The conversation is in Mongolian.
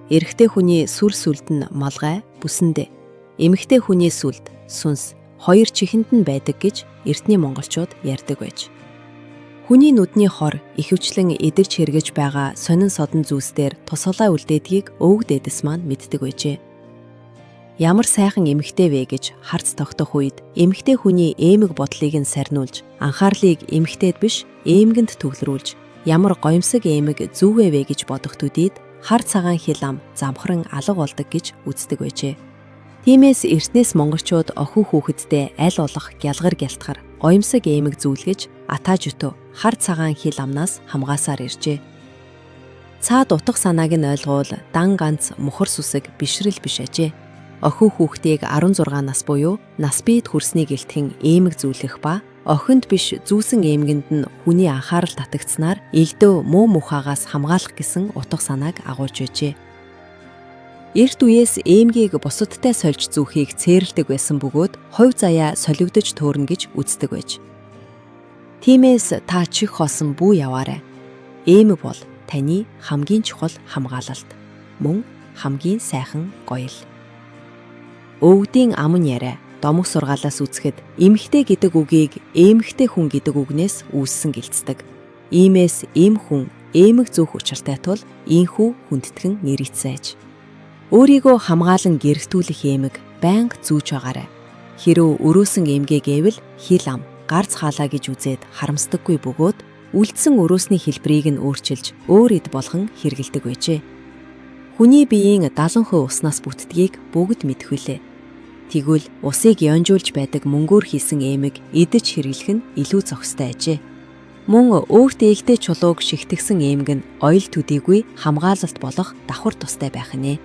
Эрэгтэй хүний сүл сүлд нь малгай, бүсэндээ. Эмэгтэй хүний сүлд сүнс, хоёр чихэнд нь байдаг гэж эртний монголчууд ярьдаг байж. Хүний нүдний хор ихэвчлэн эдэрч хэрэгэж байгаа сонин содон зүйлсээр тусгалаа үлдээдгийг өвөг дээдэс маань мэддэг байжээ. Ямар сайхан эмэгтэй вэ гэж харц тогтох үед эмэгтэй хүний эмэг бодлыг нь сарниулж, анхаарлыг эмэгтэйд биш, эмгэнд төвлөрүүлж, ямар гоёмсог эмэг зүвэ вэ гэж бодох төдийд хар цагаан хил ам замхран алга болдог гэж үздэг байжээ. Тиймээс эртнээс монголчууд охин хүүхэдтэй аль болох гялгар гялтгар гоёмсог эмэг зүйлгэж атаа жөтөө хар цагаан хил амнаас хамгаасаар иржээ. Цаад утга санааг нь ойлгуул дан ганц мухар сүсэг бишрэл биш ажээ. Охин хүүхдийг 16 нас буюу нас биед хүрснийг илтгэн эмэг зүйлэх ба охинд биш зүүсэн эмгэнд нь хүний анхаарал татагдсанаар элдөө муу мухаагаас хамгаалах гэсэн утга санааг агуулж байжээ. Эрт үеэс эмгийг бусадтай сольж зүүхийг цээрэлдэг байсан бөгөөд хувь заяа солигдож төөрнө гэж үздэг байж. Тиймээс та чих хоосон бүү яваарай. Эмэг бол таны хамгийн чухал хамгаалалт. Мөн хамгийн сайхан гоёл. Өвгдийн аман яриа домог сургаалаас үзэхэд эмэгтэй гэдэг үгийг эмэгтэй хүн гэдэг үгнээс үүссэн гэлцдэг. Иймээс эм хүн эмэг зүүх учиртай тул ийхүү хүндэтгэн нэрийцсэн аж. Өөрийгөө хамгаалан гэрэгтүүлэх эмэг байнга зүүж байгаарай. Хэрв өрөөсөн эмгээ гэвэл хил ам, гарц хаалаа гэж үзээд харамсдаггүй бөгөөд үлдсэн өрөөсний хэлбэрийг нь өөрчилж өөр эд болгон хэрэгэлдэг байжээ. Хүний биеийн 70% уснаас бүтдгийг бүгд мэдхүйлээ. Тэгвэл усыг янжуулж байдаг мөнгөөр хийсэн эмэг идэж хэрэглэх нь илүү зохистой ажээ. Мөн өөртөө ихтэй чулууг шигтгсэн эмэг нь оёл төдийгүй хамгаалалт болох давхар тустай байх нэ.